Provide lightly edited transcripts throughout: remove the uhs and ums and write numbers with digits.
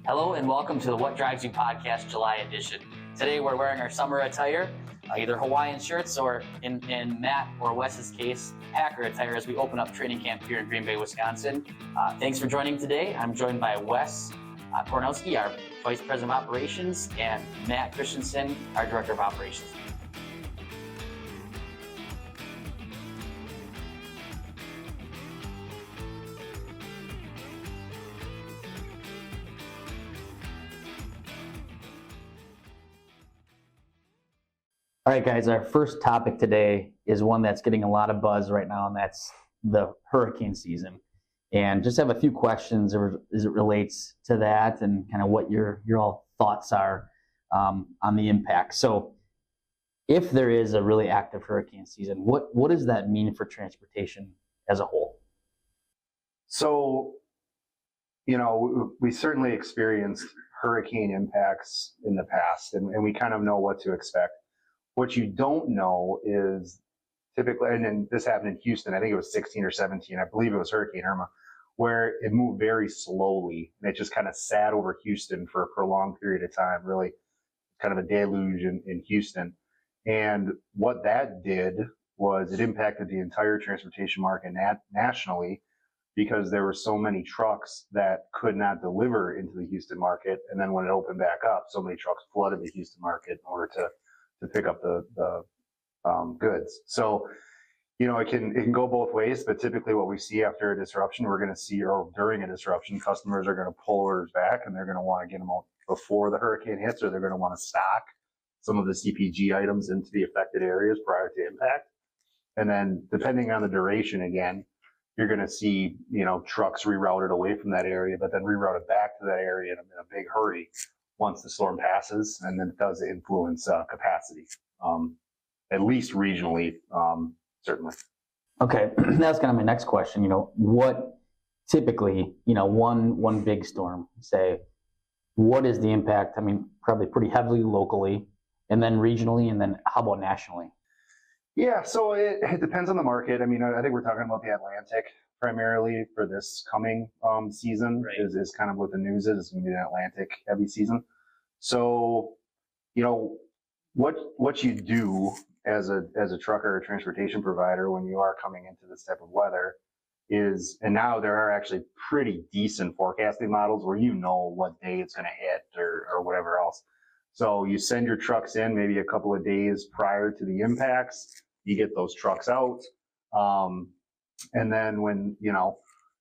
Hello and welcome to the What Drives You podcast July edition. Today we're wearing our summer attire, either Hawaiian shirts or in Matt or Wes's case, Packer attire as we open up training camp here in Green Bay, Wisconsin. Thanks for joining today. I'm joined by Wes Kornowski, our Vice President of Operations, and Matt Christensen, our Director of Operations. All right, guys, our first topic today is one that's getting a lot of buzz right now, and that's the hurricane season. And just have a few questions as it relates to that and kind of what your all thoughts are on the impact. So if there is a really active hurricane season, what does that mean for transportation as a whole? So, we certainly experienced hurricane impacts in the past, and we kind of know what to expect. What you don't know is typically, and then this happened in Houston, I think it was 16 or 17, I believe it was Hurricane Irma, where it moved very slowly and it just kind of sat over Houston for a prolonged period of time, really kind of a deluge in Houston. And what that did was it impacted the entire transportation market nationally, because there were so many trucks that could not deliver into the Houston market. And then when it opened back up, so many trucks flooded the Houston market in order to pick up the goods. So, it can go both ways, but typically what we see after a disruption, we're going to see, or during a disruption, customers are going to pull orders back and they're going to want to get them out before the hurricane hits, or they're going to want to stock some of the CPG items into the affected areas prior to impact. And then depending on the duration, again, you're going to see, trucks rerouted away from that area, but then rerouted back to that area in a big hurry once the storm passes, and then it does influence capacity, at least regionally, certainly. Okay, that's kind of my next question. What typically, one big storm, say, what is the impact? I mean, probably pretty heavily locally, and then regionally, and then how about nationally? Yeah, so it depends on the market. I mean, I think we're talking about the Atlantic primarily for this coming season. Right. is kind of what the news is. It's going to be an Atlantic heavy season. So, what you do as a trucker or transportation provider when you are coming into this type of weather is, and now there are actually pretty decent forecasting models where what day it's going to hit or whatever else. So you send your trucks in maybe a couple of days prior to the impacts. You get those trucks out. And then when,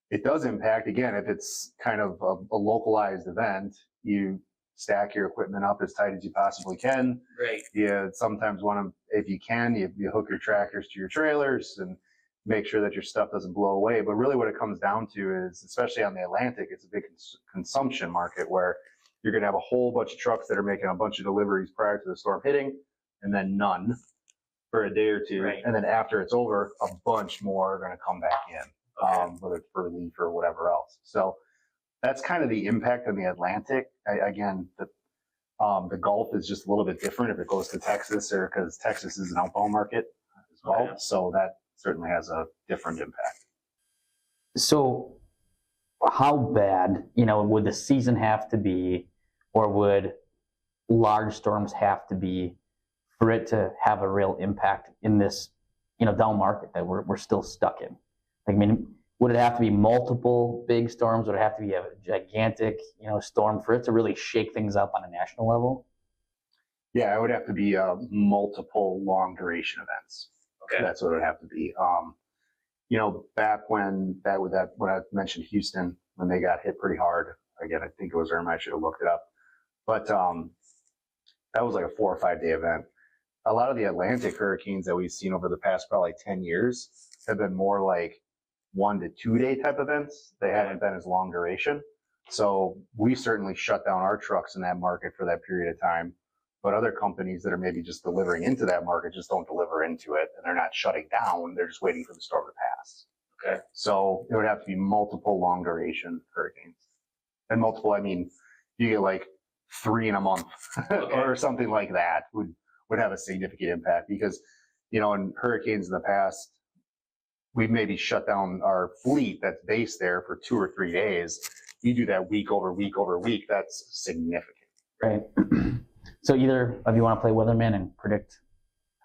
it does impact, again, if it's kind of a localized event, you stack your equipment up as tight as you possibly can. Right. You sometimes want to, if you can, you hook your tractors to your trailers and make sure that your stuff doesn't blow away. But really what it comes down to is, especially on the Atlantic, it's a big consumption market where you're going to have a whole bunch of trucks that are making a bunch of deliveries prior to the storm hitting, and then none for a day or two. Right. And then after it's over, a bunch more are going to come back in, okay. Whether it's for relief or whatever else. So that's kind of the impact on the Atlantic. Again, the Gulf is just a little bit different if it goes to Texas, or because Texas is an outbound market as well. Okay. So that certainly has a different impact. So how bad, would the season have to be, or would large storms have to be for it to have a real impact in this, down market that we're still stuck in? Would it have to be multiple big storms? Would it have to be a gigantic, storm for it to really shake things up on a national level? Yeah, it would have to be multiple long duration events. Okay, that's what it would have to be. Back when I mentioned Houston, when they got hit pretty hard. Again, I think it was Irma. I should have looked it up, but that was like a 4 or 5 day event. A lot of the Atlantic hurricanes that we've seen over the past probably 10 years have been more like 1 to 2 day type events. They haven't been as long duration. So we certainly shut down our trucks in that market for that period of time. But other companies that are maybe just delivering into that market just don't deliver into it, and they're not shutting down. They're just waiting for the storm to pass. Okay. So it would have to be multiple long duration hurricanes. And multiple, I mean, you get like 3 in a month or something like that would have a significant impact, because, in hurricanes in the past, we've maybe shut down our fleet that's based there for 2 or 3 days. you do that week over week over week, that's significant. Right. So either of you want to play weatherman and predict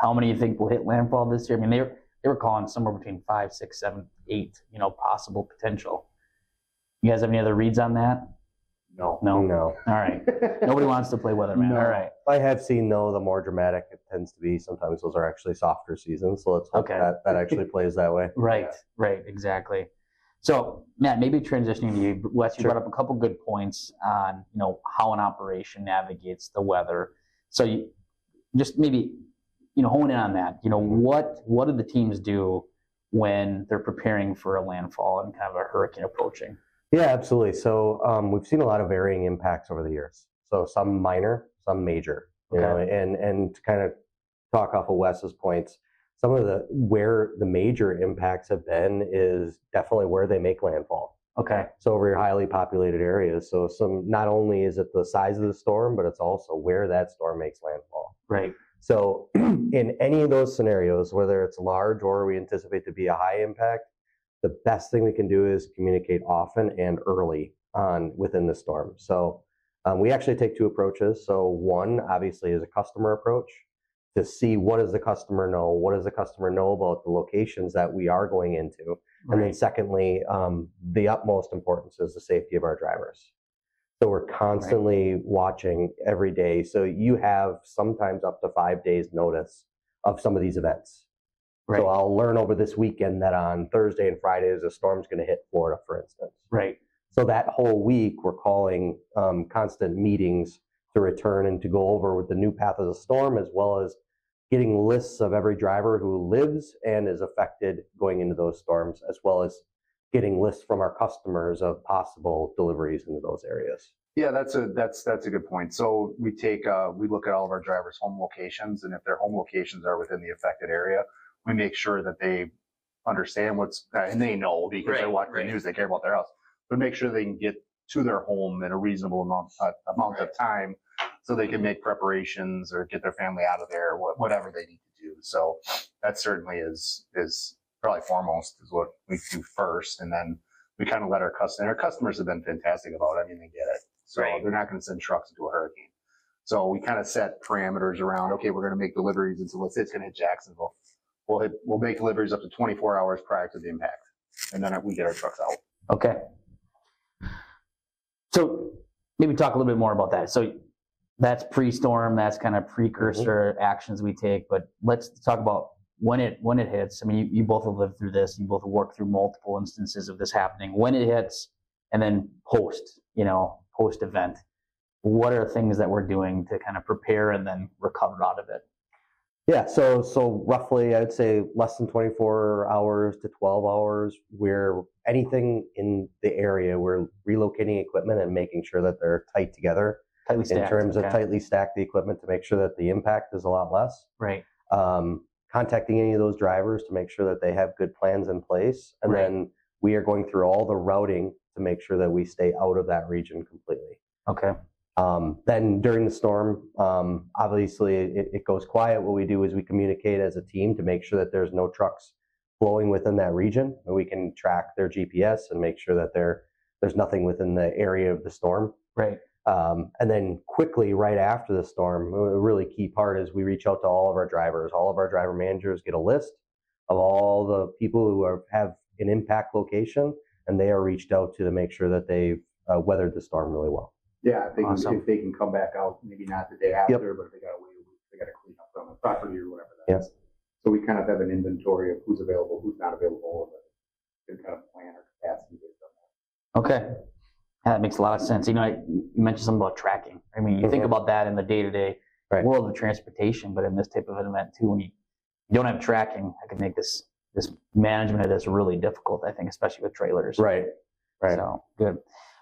how many you think will hit landfall this year? I mean, they were calling somewhere between 5, 6, 7, 8, possible potential. You guys have any other reads on that? No. All right. Nobody wants to play weatherman. No. All right. I have seen, though, the more dramatic it tends to be. Sometimes those are actually softer seasons. So let's hope that actually plays that way. Right. Exactly. So, Matt, maybe transitioning to you. Wes, you brought up a couple good points on, how an operation navigates the weather. So you just maybe, hone in on that. What do the teams do when they're preparing for a landfall and kind of a hurricane approaching? Yeah, absolutely. So we've seen a lot of varying impacts over the years. So some minor, some major, and to kind of talk off of Wes's points, some of where the major impacts have been is definitely where they make landfall. Okay. So over your highly populated areas. So not only is it the size of the storm, but it's also where that storm makes landfall. Right. So in any of those scenarios, whether it's large or we anticipate to be a high impact, the best thing we can do is communicate often and early on within the storm. So we actually take two approaches. So one, obviously, is a customer approach to see what does the customer know, what does the customer know about the locations that we are going into. Right. And then secondly, the utmost importance is the safety of our drivers. So we're constantly watching every day. So you have sometimes up to 5 days notice of some of these events. Right. So I'll learn over this weekend that on Thursday and Fridays, a storm's going to hit Florida, for instance. Right. So that whole week, we're calling constant meetings to return and to go over with the new path of the storm, as well as getting lists of every driver who lives and is affected going into those storms, as well as getting lists from our customers of possible deliveries into those areas. Yeah, that's a good point. So we look at all of our drivers' home locations, and if their home locations are within the affected area, we make sure that they understand and they know because they watch the news, they care about their house, but make sure they can get to their home in a reasonable amount of time so they can make preparations or get their family out of there, whatever they need to do. So that certainly is probably foremost is what we do first. And then we kind of let our customers have been fantastic about it. I mean, they get it. So they're not going to send trucks into a hurricane. So we kind of set parameters around, okay, we're going to make deliveries until let's say it's going to hit Jacksonville. We'll make deliveries up to 24 hours prior to the impact, and then we get our trucks out. Okay. So maybe talk a little bit more about that. So that's pre-storm, that's kind of precursor actions we take, but let's talk about when it hits. I mean, you both have lived through this, you both have worked through multiple instances of this happening. When it hits, and then post-event, what are things that we're doing to kind of prepare and then recover out of it? Yeah, so roughly, I'd say less than 24 hours to 12 hours, where anything in the area, we're relocating equipment and making sure that they're tight together. Tightly stacked. In terms of tightly stack the equipment to make sure that the impact is a lot less. Right. Contacting any of those drivers to make sure that they have good plans in place. And then we are going through all the routing to make sure that we stay out of that region completely. Okay. Then during the storm, obviously it goes quiet. What we do is we communicate as a team to make sure that there's no trucks flowing within that region, and we can track their GPS and make sure that there's nothing within the area of the storm. Right. And then quickly, right after the storm, a really key part is we reach out to all of our drivers. All of our driver managers get a list of all the people who have an impact location, and they are reached out to make sure that they've weathered the storm really well. Yeah, if they can come back out, maybe not the day after, but if they got to wait a week, they got to clean up on the property or whatever that is. So we kind of have an inventory of who's available, who's not available, and kind of plan our capacity based on that. Okay. That makes a lot of sense. You mentioned something about tracking. I mean, you think about that in the day-to-day world of transportation, but in this type of an event too, when you don't have tracking, I can make this management of this really difficult, I think, especially with trailers. Right. So good.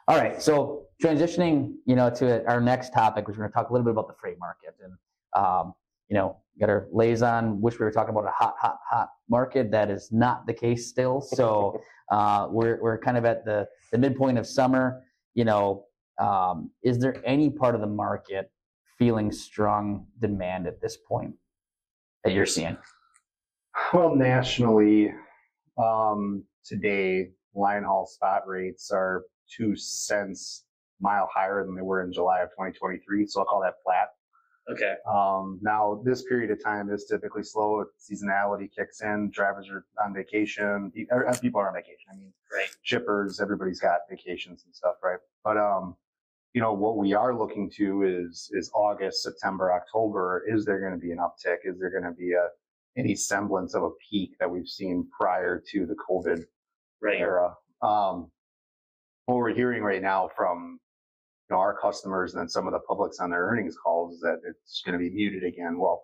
All right. So transitioning, to our next topic, which we're going to talk a little bit about the freight market, and got our liaison. Wish we were talking about a hot market. That is not the case still. So we're kind of at the midpoint of summer. Is there any part of the market feeling strong demand at this point that you're seeing? Well, nationally, today line haul spot rates are 2 cents mile higher than they were in July of 2023. So I'll call that flat. Okay. Now, this period of time is typically slow. Seasonality kicks in. Drivers are on vacation. People are on vacation. I mean, Right. shippers, everybody's got vacations and stuff, right? But, what we are looking to is August, September, October. Is there going to be an uptick? Is there going to be any semblance of a peak that we've seen prior to the COVID Right. era? What we're hearing right now from our customers and then some of the publics on their earnings calls is that it's going to be muted again. Well,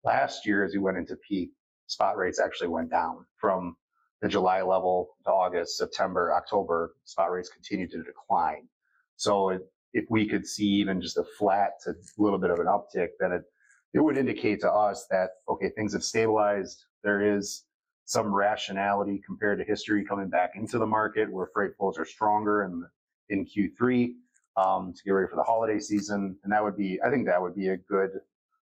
last year, as we went into peak, spot rates actually went down from the July level to August, September, October. Spot rates continued to decline. So if we could see even just a flat to a little bit of an uptick, then it would indicate to us that, okay, things have stabilized. There is some rationality compared to history coming back into the market where freight flows are stronger in Q3 to get ready for the holiday season. And I think that would be a good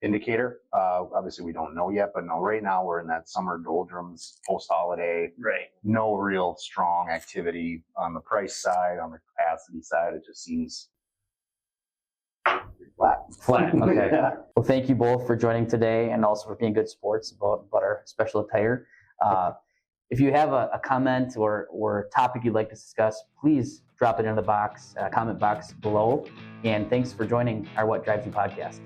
indicator. Obviously, we don't know yet, but no, right now we're in that summer doldrums post-holiday. Right. No real strong activity on the price side, on the capacity side. It just seems flat. Flat. Okay. Yeah. Well, thank you both for joining today and also for being good sports about our special attire. If you have a comment or topic you'd like to discuss, please drop it in the comment box below. And thanks for joining our What Drives You podcast.